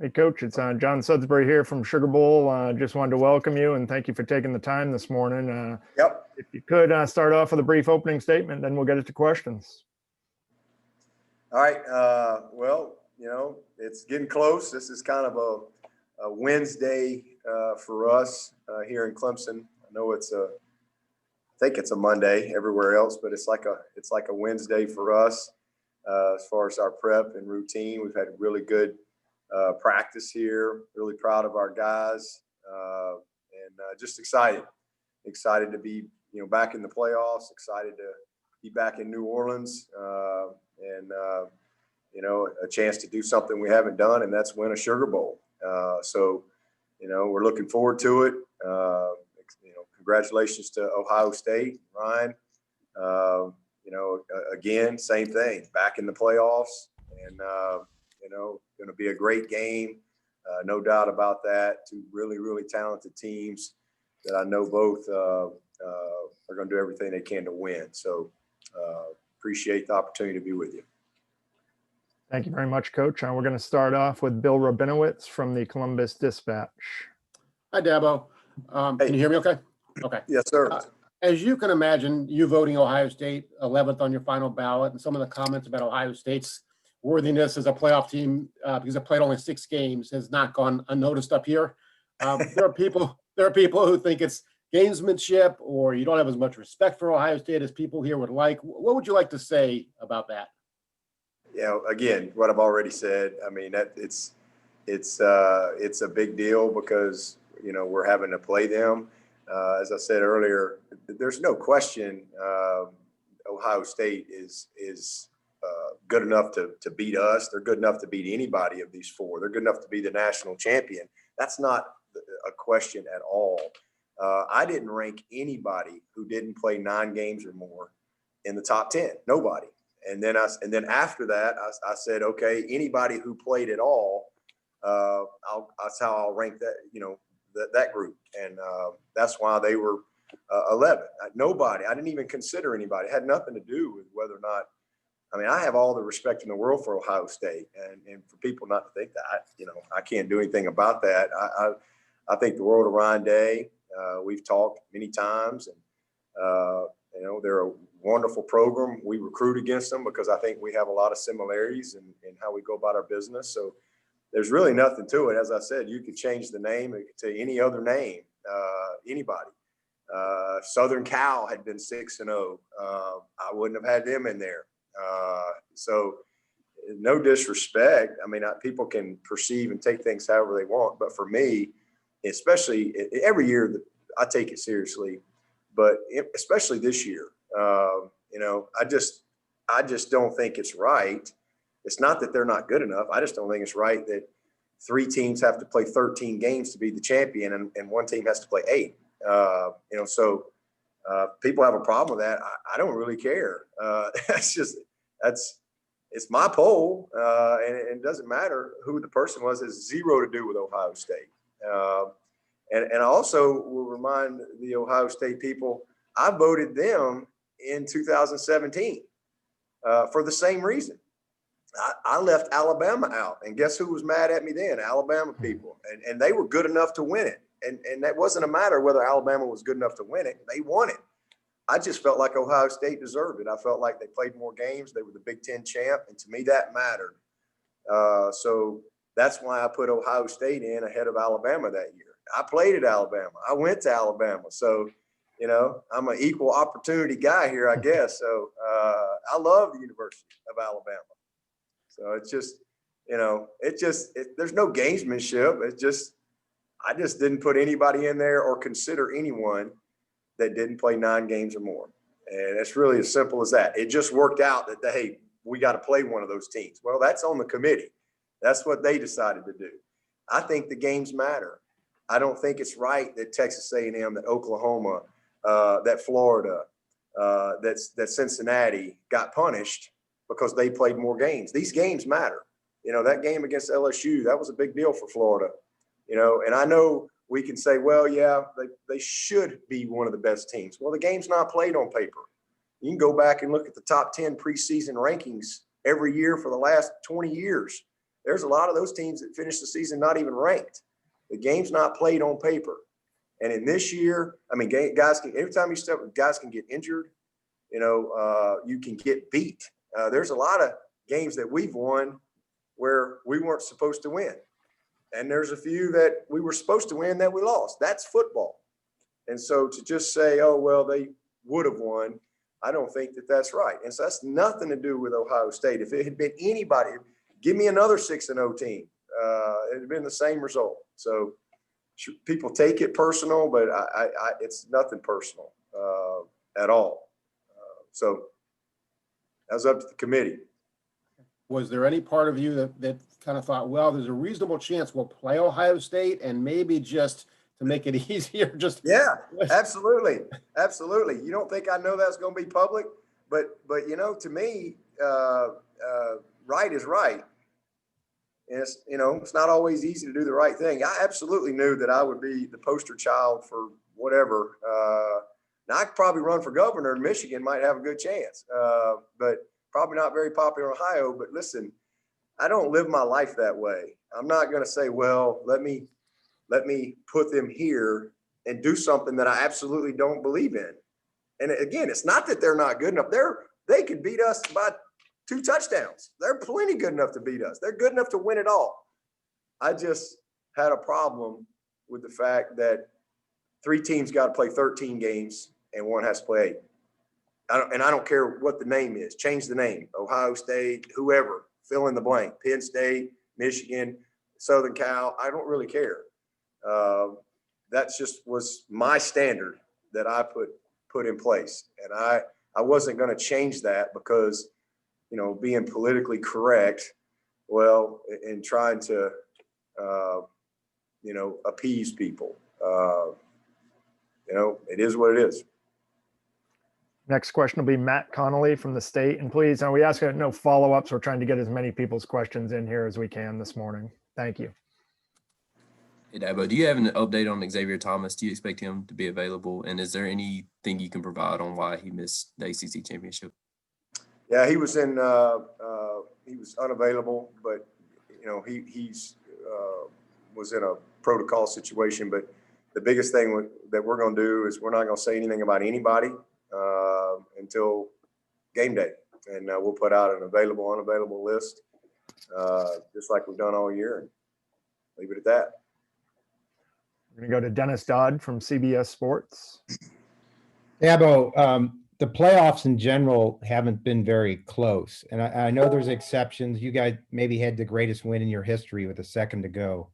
Hey, Coach, it's John Sudsbury here from Sugar Bowl. Just wanted to welcome you and thank you for taking the time this morning. Yep. If you could start off with a brief opening statement, then we'll get into questions. All right. Well, it's getting close. This is kind of a Wednesday for us here in Clemson. I know I think it's a Monday everywhere else, but it's like a Wednesday for us as far as our prep and routine. We've had really good practice here. Really proud of our guys, and just excited to be back in the playoffs. Excited to be back in New Orleans, and a chance to do something we haven't done, and that's win a Sugar Bowl. So we're looking forward to it. Congratulations to Ohio State, Ryan. Again, same thing, back in the playoffs, and going to be a great game, no doubt about that. Two really, really talented teams that I know both are going to do everything they can to win. So appreciate the opportunity to be with you. Thank you very much, Coach. We're going to start off with Bill Rabinowitz from the Columbus Dispatch. Hi, Dabo. Hey. Can you hear me okay? Okay. Yes, sir. As you can imagine, you voting Ohio State 11th on your final ballot, and some of the comments about Ohio State's worthiness as a playoff team because it played only 6 games has not gone unnoticed up here. There are people who think it's gamesmanship, or you don't have as much respect for Ohio State as people here would like. What would you like to say about that? Again, what I've already said. I mean, that it's a big deal because we're having to play them. As I said earlier, there's no question Ohio State is good enough to beat us. They're good enough to beat anybody of these 4. They're good enough to be the national champion. That's not a question at all. I didn't rank anybody who didn't play 9 games or more in the top 10. Nobody. And then after that, I said, okay, anybody who played at all, that's how I'll rank that. That group, and that's why they were 11. Nobody. I didn't even consider anybody. It had nothing to do with whether or not. I mean, I have all the respect in the world for Ohio State, and for people not to think that, I can't do anything about that. I think the world of Ryan Day. We've talked many times, and they're a wonderful program. We recruit against them because I think we have a lot of similarities in how we go about our business. So there's really nothing to it. As I said, you could change the name to any other name, anybody. Southern Cal had been 6-0. I wouldn't have had them in there. So no disrespect. I mean, people can perceive and take things however they want. But for me, especially every year, I take it seriously. But especially this year, I just don't think it's right. It's not that they're not good enough. I just don't think it's right that 3 teams have to play 13 games to be the champion and 1 team has to play 8. So people have a problem with that. I don't really care. It's my poll, and it doesn't matter who the person was. It's 0 to do with Ohio State. And I also will remind the Ohio State people, I voted them in 2017 for the same reason. I left Alabama out, and guess who was mad at me then? Alabama people, and they were good enough to win it, and that wasn't a matter whether Alabama was good enough to win it. They won it. I just felt like Ohio State deserved it. I felt like they played more games. They were the Big Ten champ, and to me that mattered. So that's why I put Ohio State in ahead of Alabama that year. I played at Alabama. I went to Alabama, so I'm an equal opportunity guy here, I guess. So I love the University of Alabama. So it's just, there's no gamesmanship. I just didn't put anybody in there or consider anyone that didn't play 9 games or more. And it's really as simple as that. It just worked out that, hey, we got to play one of those teams. Well, that's on the committee. That's what they decided to do. I think the games matter. I don't think it's right that Texas A&M, that Oklahoma, that Florida, that Cincinnati got punished because they played more games. These games matter. That game against LSU, that was a big deal for Florida. And I know we can say, well, yeah, they should be one of the best teams. Well, the game's not played on paper. You can go back and look at the top 10 preseason rankings every year for the last 20 years. there's a lot of those teams that finish the season not even ranked. The game's not played on paper. And in this year, I mean, guys can, every time you step, guys can get injured. You can get beat. There's a lot of games that we've won where we weren't supposed to win. And there's a few that we were supposed to win that we lost. That's football. And so to just say, oh, well, they would have won, I don't think that that's right. And so that's nothing to do with Ohio State. If it had been anybody, give me another 6-0 team. It had been the same result. So people take it personal, but it's nothing personal at all. So that's up to the committee. Was there any part of you that kind of thought, well, there's a reasonable chance we'll play Ohio State, and maybe just to make it easier, just yeah, absolutely, absolutely. You don't think I know that's going to be public, but to me, right is right. And it's not always easy to do the right thing. I absolutely knew that I would be the poster child for whatever. Now I could probably run for governor in Michigan, might have a good chance, but probably not very popular in Ohio. But listen, I don't live my life that way. I'm not going to say, well, let me put them here and do something that I absolutely don't believe in. And again, it's not that they're not good enough. They could beat us by 2 touchdowns. They're plenty good enough to beat us. They're good enough to win it all. I just had a problem with the fact that 3 teams got to play 13 games and 1 has to play 8. I don't care what the name is. Change the name. Ohio State, whoever, fill in the blank. Penn State, Michigan, Southern Cal. I don't really care. That just was my standard that I put in place. And I wasn't going to change that because, being politically correct, and trying to, appease people. It is what it is. Next question will be Matt Connolly from the state. And please, we ask no follow-ups. We're trying to get as many people's questions in here as we can this morning. Thank you. Hey, Dabo, do you have an update on Xavier Thomas? Do you expect him to be available? And is there anything you can provide on why he missed the ACC championship? Yeah, he was he was unavailable, but he's was in a protocol situation. But the biggest thing that we're going to do is we're not going to say anything about anybody until game day, and we'll put out an available, unavailable list, just like we've done all year, and leave it at that. We're going to go to Dennis Dodd from CBS Sports. Dabo, the playoffs in general haven't been very close. And I know there's exceptions. You guys maybe had the greatest win in your history with a second to go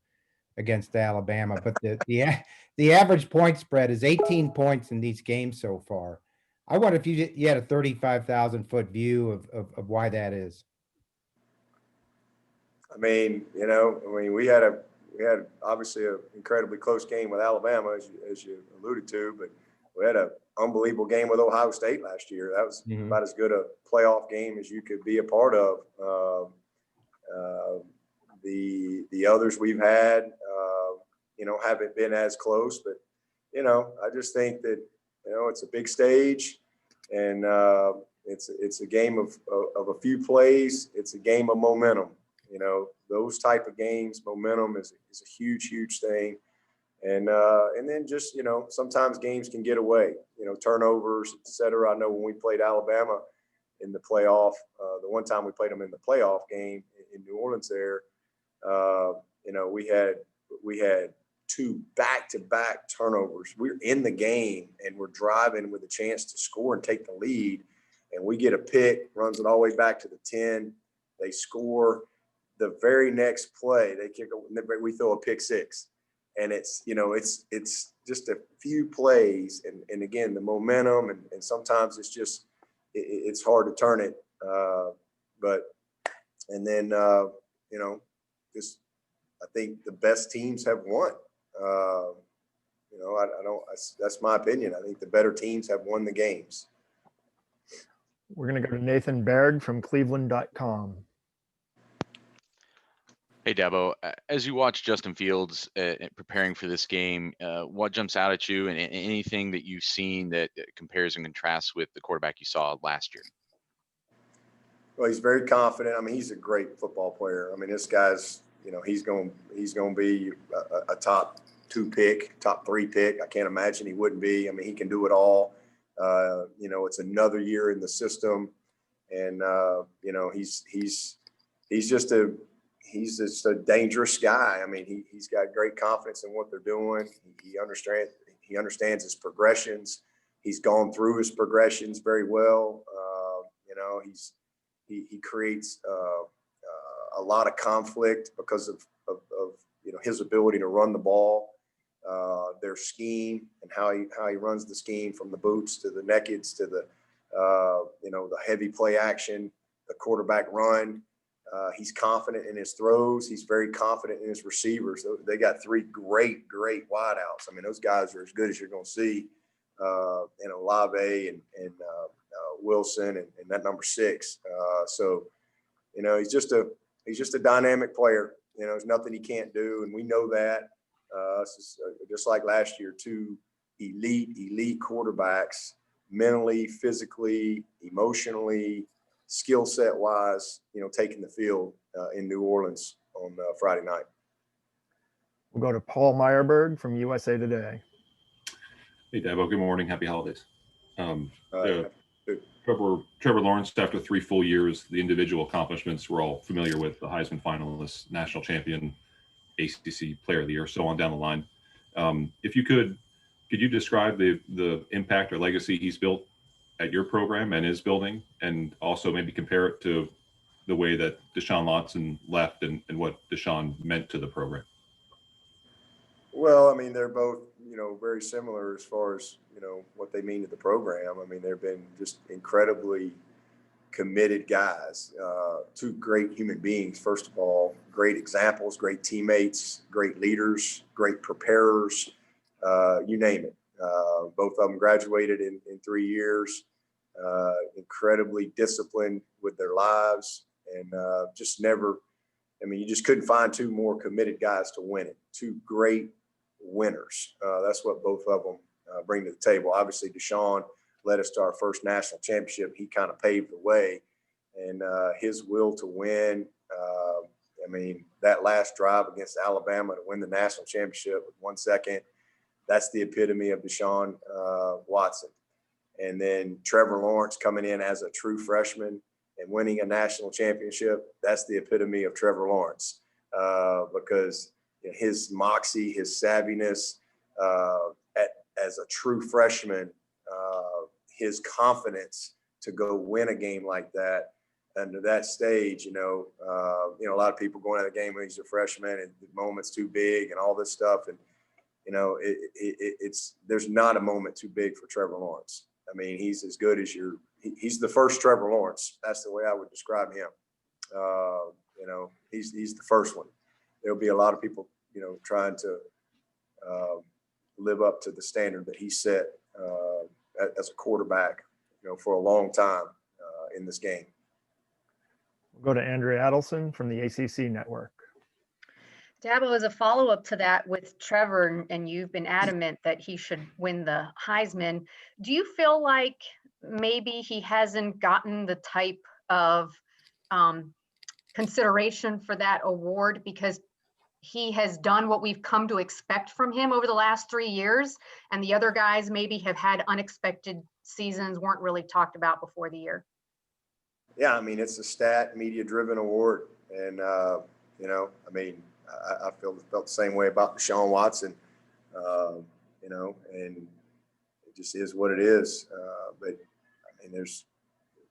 against Alabama. But the average point spread is 18 points in these games so far. I wonder if you had a 35,000-foot view of why that is. We had obviously an incredibly close game with Alabama, as you alluded to, but we had an unbelievable game with Ohio State last year. That was about as good a playoff game as you could be a part of. The others we've had, haven't been as close, but I just think that it's a big stage, and it's a game of a few plays. It's a game of momentum. Those type of games, momentum is a huge thing. And then just, sometimes games can get away, turnovers, et cetera. I know when we played Alabama in the playoff, the one time we played them in the playoff game in New Orleans there, we had 2 back-to-back turnovers. We're in the game and we're driving with a chance to score and take the lead. And we get a pick, runs it all the way back to the 10. They score. The very next play, we throw a pick 6. And it's just a few plays. And again, the momentum, and sometimes it's just, it's hard to turn it. I think the best teams have won. That's my opinion. I think the better teams have won the games. We're going to go to Nathan Berg from Cleveland.com. Hey, Dabo, as you watch Justin Fields preparing for this game, what jumps out at you, and anything that you've seen that compares and contrasts with the quarterback you saw last year? Well, he's very confident. I mean, he's a great football player. I mean, this guy's, you know, he's going to be a top 2 pick, top 3 pick. I can't imagine he wouldn't be. I mean, he can do it all. You know, it's another year in the system, and you know, he's just a dangerous guy. I mean, he's got great confidence in what they're doing. He understands his progressions. He's gone through his progressions very well. You know, he creates a lot of conflict because of you know, his ability to run the ball, their scheme, and how he runs the scheme, from the boots to the nakeds to the you know, the heavy play action, the quarterback run. He's confident in his throws. He's very confident in his receivers. They got 3 great wideouts. I mean, those guys are as good as you're going to see. You know, Olave and Wilson and that number 6. So, you know, he's just a dynamic player. You know, there's nothing he can't do, and we know that. Just like last year, 2 elite quarterbacks, mentally, physically, emotionally, skill set wise, you know, taking the field in New Orleans on Friday night. We'll go to Paul Meyerberg from USA Today. Hey, Dabo. Good morning. Happy holidays. Good. Trevor Lawrence, after 3 full years, the individual accomplishments we're all familiar with: the Heisman finalist, national champion, ACC Player of the Year, so on down the line. If you could you describe the impact or legacy he's built at your program and is building, and also maybe compare it to the way that Deshaun Watson left and what Deshaun meant to the program? Well, I mean, they're both, you know, very similar as far as, you know, what they mean to the program. I mean, they've been just incredibly committed guys, 2 great human beings. First of all, great examples, great teammates, great leaders, great preparers, you name it. Both of them graduated in 3 years, incredibly disciplined with their lives, and just never, I mean, you just couldn't find 2 more committed guys to win it. 2 great winners. That's what both of them bring to the table. Obviously, Deshaun led us to our first national championship. He kind of paved the way, and his will to win. I mean, that last drive against Alabama to win the national championship with 1 second, that's the epitome of Deshaun Watson. And then Trevor Lawrence coming in as a true freshman and winning a national championship, that's the epitome of Trevor Lawrence, because his moxie, his savviness as a true freshman, his confidence to go win a game like that under that stage, you know, a lot of people going out of the game when he's a freshman and the moment's too big and all this stuff. And, you know, it's there's not a moment too big for Trevor Lawrence. I mean, he's as good as he's the first Trevor Lawrence. That's the way I would describe him. You know, he's the first one. There'll be a lot of people, you know, trying to live up to the standard that he set as a quarterback, you know, for a long time in this game. We'll go to Andrea Adelson from the ACC Network. Dabo, as a follow-up to that with Trevor, and you've been adamant that he should win the Heisman, do you feel like maybe he hasn't gotten the type of consideration for that award because he has done what we've come to expect from him over the last 3 years, and the other guys maybe have had unexpected seasons, weren't really talked about before the year? Yeah, I mean, it's a stat media-driven award, and you know, I mean, I felt the same way about Deshaun Watson, you know, and it just is what it is. But I mean,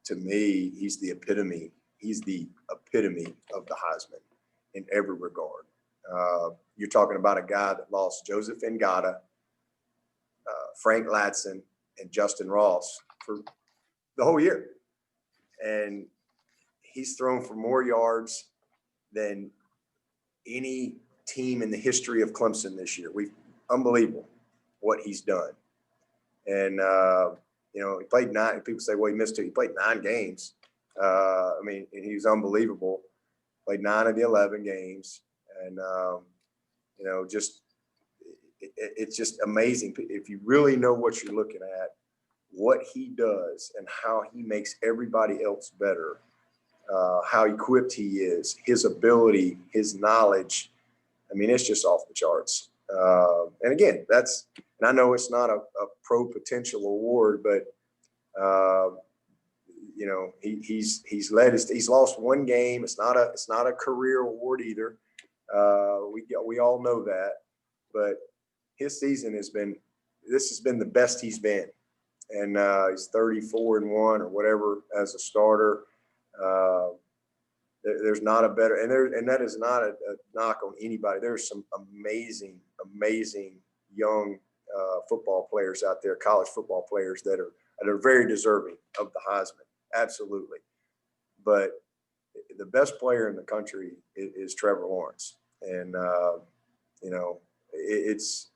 to me, he's the epitome. He's the epitome of the Heisman in every regard. You're talking about a guy that lost Joseph Ngata, Frank Ladson, and Justin Ross for the whole year. And he's thrown for more yards than any team in the history of Clemson this year. Unbelievable what he's done. And, you know, he played 9. People say, well, he missed 2. He played 9 games. I mean, and he was unbelievable. Played 9 of the 11 games. And, you know, just it's just amazing. If you really know what you're looking at, what he does and how he makes everybody else better, how equipped he is, his ability, his knowledge. I mean, it's just off the charts. And again, and I know it's not a pro potential award, but you know, he's lost one game. It's not a career award either. We all know that, but his season has been the best he's been. And he's 34-1 or whatever as a starter. There's not a better, and that is not a knock on anybody. There's some amazing young football players out there, college football players that are very deserving of the Heisman. Absolutely. But the best player in the country is Trevor Lawrence. And, you know, it's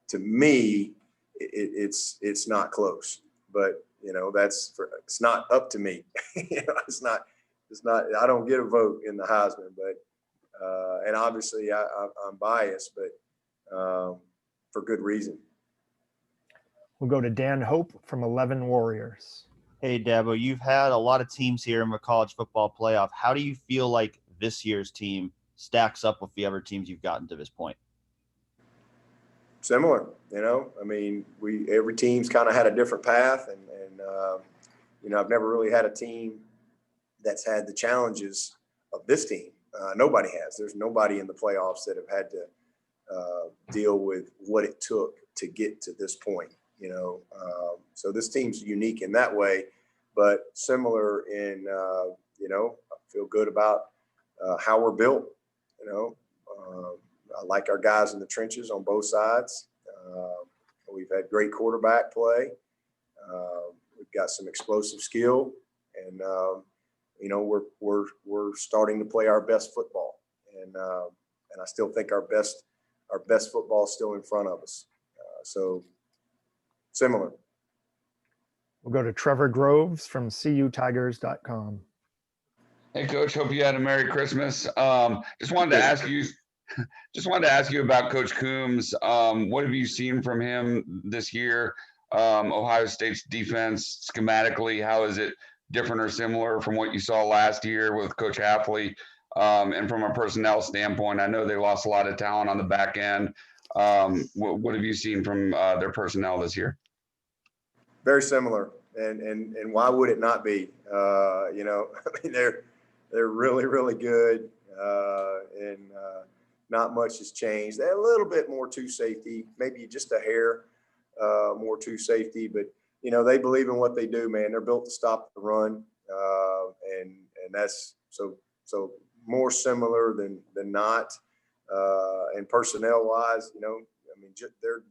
to me, it's not close, but you know, it's not up to me. You know, it's not, I don't get a vote in the Heisman, but, and obviously I'm biased, but for good reason. We'll go to Dan Hope from 11 Warriors. Hey, Dabo, you've had a lot of teams here in the college football playoff. How do you feel like this year's team stacks up with the other teams you've gotten to this point? Similar, you know, I mean, every team's kind of had a different path, and you know, I've never really had a team that's had the challenges of this team. Nobody has. There's nobody in the playoffs that have had to deal with what it took to get to this point, you know. So this team's unique in that way, but similar in, you know, I feel good about how we're built, you know. I like our guys in the trenches on both sides. We've had great quarterback play. We've got some explosive skill, and you know, we're starting to play our best football, and I still think our best football is still in front of us. So similar. We'll go to Trevor Groves from cutigers.com. Hey, Coach. Hope you had a Merry Christmas. Just wanted to ask you about Coach Coombs. What have you seen from him this year? Ohio State's defense schematically, how is it different or similar from what you saw last year with Coach Hafley? And from a personnel standpoint, I know they lost a lot of talent on the back end. What have you seen from their personnel this year? Very similar, and why would it not be? You know, I mean, they're really, really good, and not much has changed. They're a little bit more to safety, maybe just a hair more to safety, but you know, they believe in what they do, man. They're built to stop the run, and that's so more similar than not. And personnel wise, you know, I mean,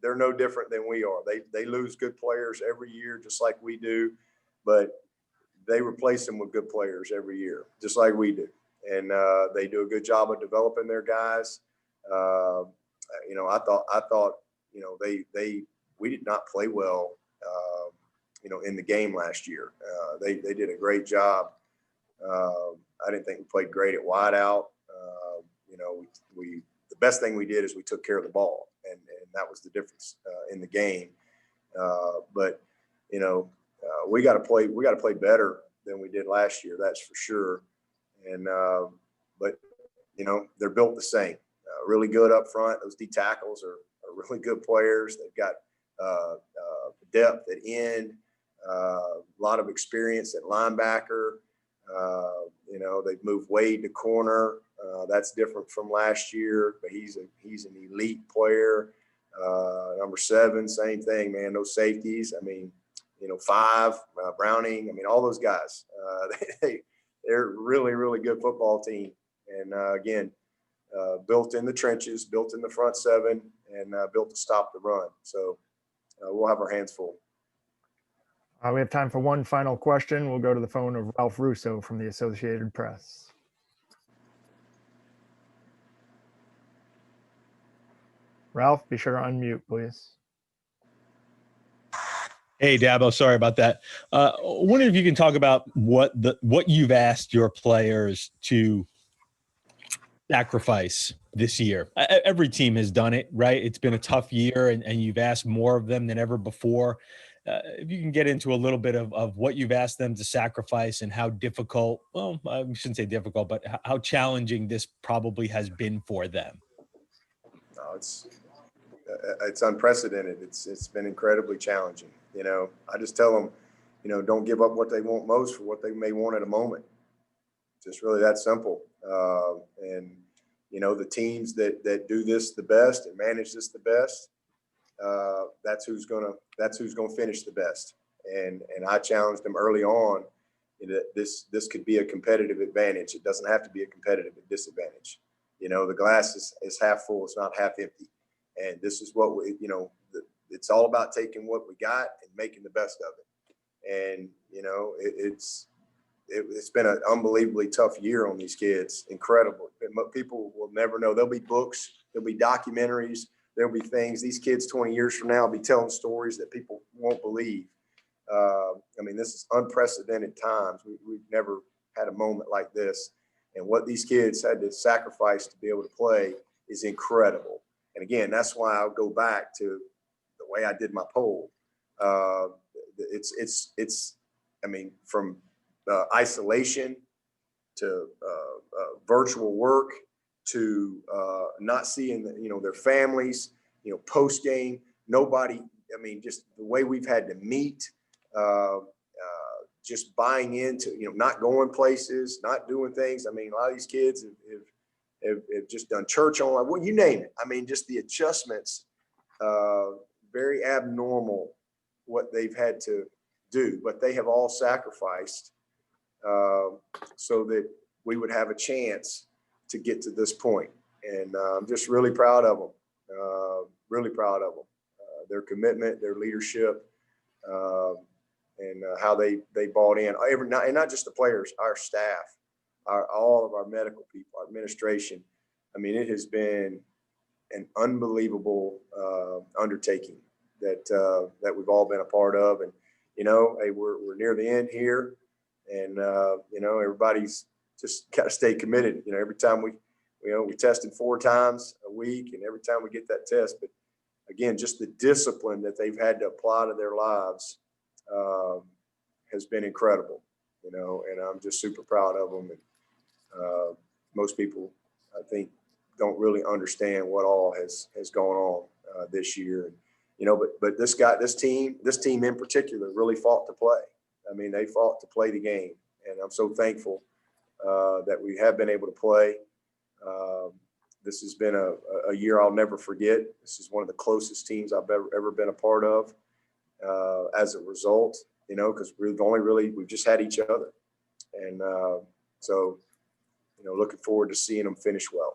they're no different than we are. They lose good players every year, just like we do, but they replace them with good players every year, just like we do. And they do a good job of developing their guys. You know, I thought, you know, we did not play well, you know, in the game last year. They did a great job. I didn't think we played great at wideout. You know, the best thing we did is we took care of the ball, and that was the difference in the game. But you know, we got to play better than we did last year. That's for sure. And but you know, they're built the same. Really good up front. Those D tackles are really good players. They've got depth at end, a lot of experience at linebacker. You know, they've moved Wade to corner. That's different from last year, but he's an elite player. Number 7, same thing, man. Those safeties. I mean, you know, 5, Browning. I mean, all those guys. They're really, really good football team. And again, built in the trenches, built in the front 7, and built to stop the run. So we'll have our hands full. We have time for one final question. We'll go to the phone of Ralph Russo from the Associated Press. Ralph, be sure to unmute, please. Hey, Dabo, sorry about that. Wondering if you can talk about what you've asked your players to sacrifice this year. Every team has done it, right? It's been a tough year, and you've asked more of them than ever before. if you can get into a little bit of what you've asked them to sacrifice and how difficult, well, I shouldn't say difficult, but how challenging this probably has been for them. No, it's unprecedented. It's been incredibly challenging. I just tell them, don't give up what they want most for what they may want at a moment. Just really that simple. And the teams that do this the best and manage this the best, that's who's gonna finish the best. And I challenged them early on that this could be a competitive advantage. It doesn't have to be a competitive disadvantage. The glass is half full. It's not half empty. And this is what it's all about taking what we got and making the best of it. And it's been an unbelievably tough year on these kids. Incredible. People will never know. There'll be books, there'll be documentaries, there'll be things. These kids 20 years from now will be telling stories that people won't believe. This is unprecedented times. We've never had a moment like this. And what these kids had to sacrifice to be able to play is incredible. And again, that's why I'll go back to the way I did my poll. From isolation to virtual work to not seeing their families, post game, nobody. Just the way we've had to meet, just buying into not going places, not doing things. A lot of these kids have just done church online. Well, you name it. Just the adjustments, very abnormal what they've had to do, but they have all sacrificed so that we would have a chance to get to this point. And I'm just really proud of them, their commitment, their leadership, and how they bought in. And not just the players, our staff, all of our medical people, our administration. It has been an unbelievable undertaking that we've all been a part of. And hey, we're near the end here, and everybody's just got to stay committed. Every time we tested 4 times a week, and every time we get that test. But again, just the discipline that they've had to apply to their lives has been incredible. And I'm just super proud of them. And most people, I think, don't really understand what all has gone on this year. And, but this team in particular really fought to play. They fought to play the game, and I'm so thankful that we have been able to play. This has been a year I'll never forget. This is one of the closest teams I've ever been a part of. As a result, because we've just had each other, and so looking forward to seeing them finish well.